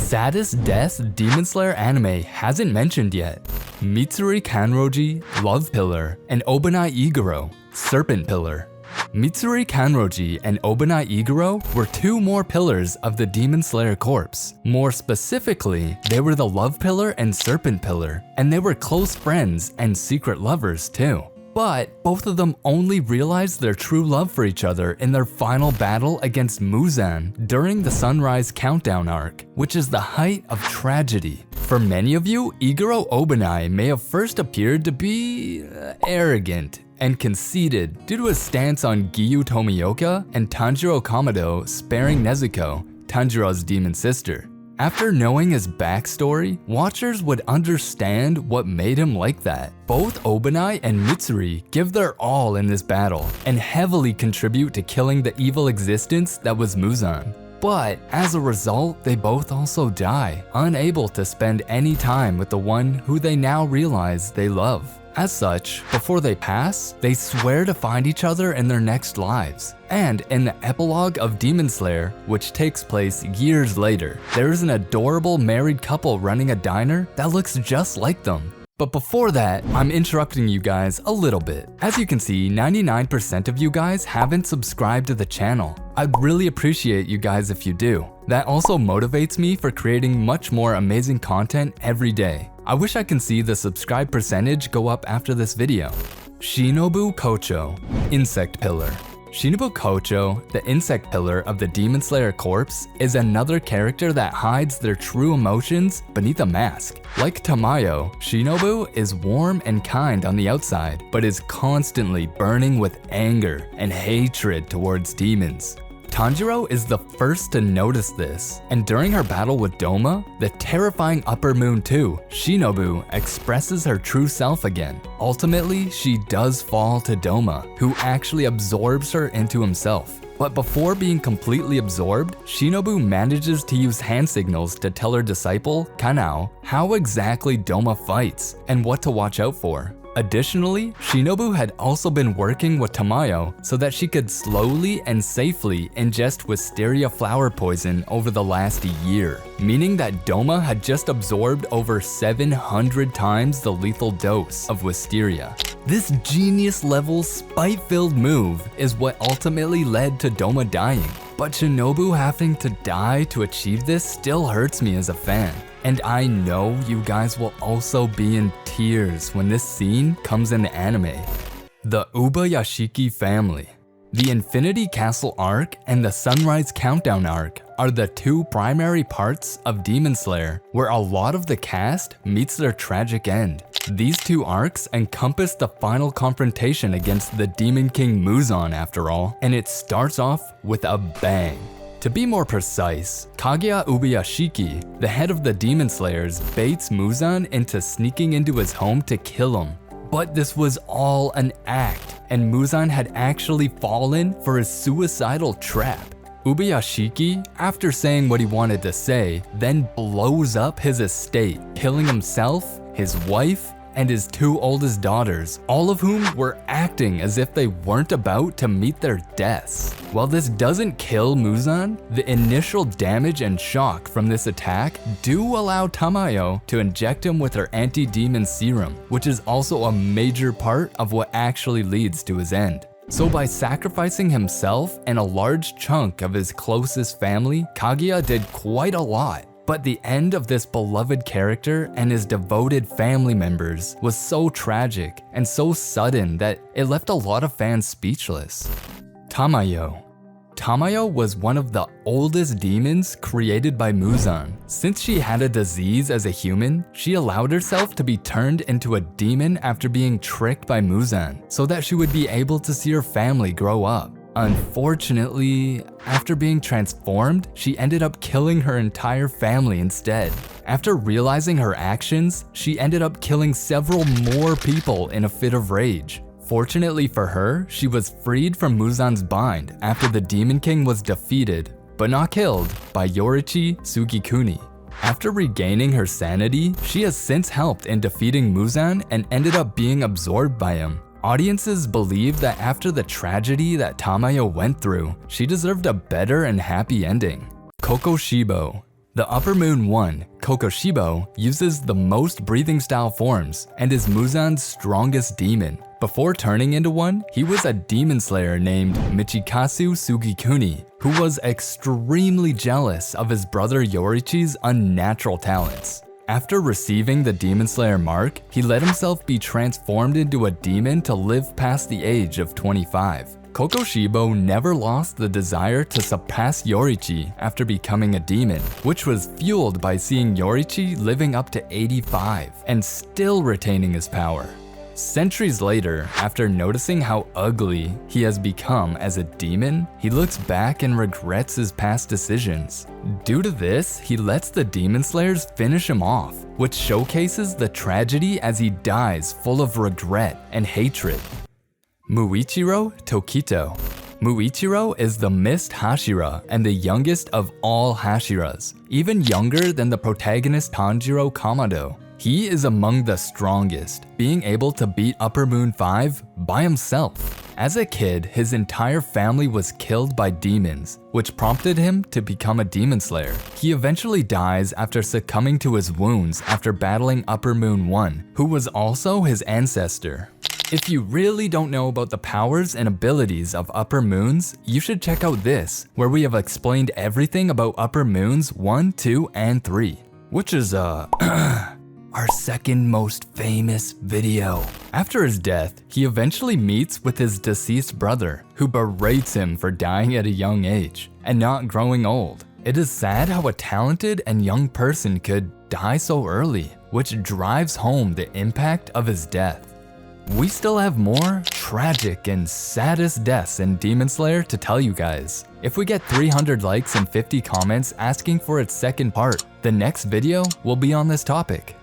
saddest death Demon Slayer anime hasn't mentioned yet. Mitsuri Kanroji, Love Pillar, and Obanai Igoro, Serpent Pillar. Mitsuri Kanroji and Obanai Igoro were two more pillars of the Demon Slayer corpse. More specifically, they were the Love Pillar and Serpent Pillar, and they were close friends and secret lovers too. But both of them only realized their true love for each other in their final battle against Muzan during the Sunrise Countdown arc, which is the height of tragedy. For many of you, Igoro Obanai may have first appeared to be arrogant and conceited due to his stance on Giyu Tomioka and Tanjiro Kamado sparing Nezuko, Tanjiro's demon sister. After knowing his backstory, watchers would understand what made him like that. Both Obanai and Mitsuri give their all in this battle and heavily contribute to killing the evil existence that was Muzan. But as a result, they both also die, unable to spend any time with the one who they now realize they love. As such, before they pass, they swear to find each other in their next lives. And in the epilogue of Demon Slayer, which takes place years later, there is an adorable married couple running a diner that looks just like them. But before that, I'm interrupting you guys a little bit. As you can see, 99% of you guys haven't subscribed to the channel. I'd really appreciate you guys if you do. That also motivates me for creating much more amazing content every day. I wish I can see the subscribe percentage go up after this video. Shinobu Kocho, Insect Pillar. Shinobu Kocho, the insect pillar of the Demon Slayer corpse, is another character that hides their true emotions beneath a mask. Like Tamayo, Shinobu is warm and kind on the outside, but is constantly burning with anger and hatred towards demons. Tanjiro is the first to notice this, and during her battle with Doma, the terrifying Upper Moon 2, Shinobu expresses her true self again. Ultimately, she does fall to Doma, who actually absorbs her into himself. But before being completely absorbed, Shinobu manages to use hand signals to tell her disciple, Kanao, how exactly Doma fights and what to watch out for. Additionally, Shinobu had also been working with Tamayo so that she could slowly and safely ingest wisteria flower poison over the last year, meaning that Doma had just absorbed over 700 times the lethal dose of wisteria. This genius-level, spite-filled move is what ultimately led to Doma dying. But Shinobu having to die to achieve this still hurts me as a fan. And I know you guys will also be in tears when this scene comes in the anime. The Ubayashiki Family. The Infinity Castle arc and the Sunrise Countdown arc are the two primary parts of Demon Slayer where a lot of the cast meets their tragic end. These two arcs encompass the final confrontation against the Demon King Muzan after all, and it starts off with a bang. To be more precise, Kaguya Ubayashiki, the head of the Demon Slayers, baits Muzan into sneaking into his home to kill him. But this was all an act, and Muzan had actually fallen for his suicidal trap. Ubayashiki, after saying what he wanted to say, then blows up his estate, killing himself, his wife, and his two oldest daughters, all of whom were acting as if they weren't about to meet their deaths. While this doesn't kill Muzan, the initial damage and shock from this attack do allow Tamayo to inject him with her anti-demon serum, which is also a major part of what actually leads to his end. So by sacrificing himself and a large chunk of his closest family, Kaguya did quite a lot. But the end of this beloved character and his devoted family members was so tragic and so sudden that it left a lot of fans speechless. Tamayo. Tamayo was one of the oldest demons created by Muzan. Since she had a disease as a human, she allowed herself to be turned into a demon after being tricked by Muzan, so that she would be able to see her family grow up. Unfortunately, after being transformed, she ended up killing her entire family instead. After realizing her actions, she ended up killing several more people in a fit of rage. Fortunately for her, she was freed from Muzan's bind after the Demon King was defeated, but not killed, by Yorichi Sugikuni. After regaining her sanity, she has since helped in defeating Muzan and ended up being absorbed by him. Audiences believe that after the tragedy that Tamayo went through, she deserved a better and happy ending. Kokoshibo. The Upper Moon 1, Kokoshibo, uses the most breathing style forms and is Muzan's strongest demon. Before turning into one, he was a demon slayer named Michikazu Sugikuni, who was extremely jealous of his brother Yorichi's unnatural talents. After receiving the Demon Slayer mark, he let himself be transformed into a demon to live past the age of 25. Kokoshibo never lost the desire to surpass Yorichi after becoming a demon, which was fueled by seeing Yorichi living up to 85 and still retaining his power. Centuries later, after noticing how ugly he has become as a demon, he looks back and regrets his past decisions. Due to this, he lets the Demon Slayers finish him off, which showcases the tragedy as he dies full of regret and hatred. Muichiro Tokito. Muichiro is the Mist Hashira and the youngest of all Hashiras, even younger than the protagonist Tanjiro Kamado. He is among the strongest, being able to beat Upper Moon 5 by himself. As a kid, his entire family was killed by demons, which prompted him to become a demon slayer. He eventually dies after succumbing to his wounds after battling Upper Moon 1, who was also his ancestor. If you really don't know about the powers and abilities of Upper Moons, you should check out this, where we have explained everything about Upper Moons 1, 2, and 3, which is our second most famous video. After his death, he eventually meets with his deceased brother, who berates him for dying at a young age and not growing old. It is sad how a talented and young person could die so early, which drives home the impact of his death. We still have more tragic and saddest deaths in Demon Slayer to tell you guys. If we get 300 likes and 50 comments asking for its second part, the next video will be on this topic.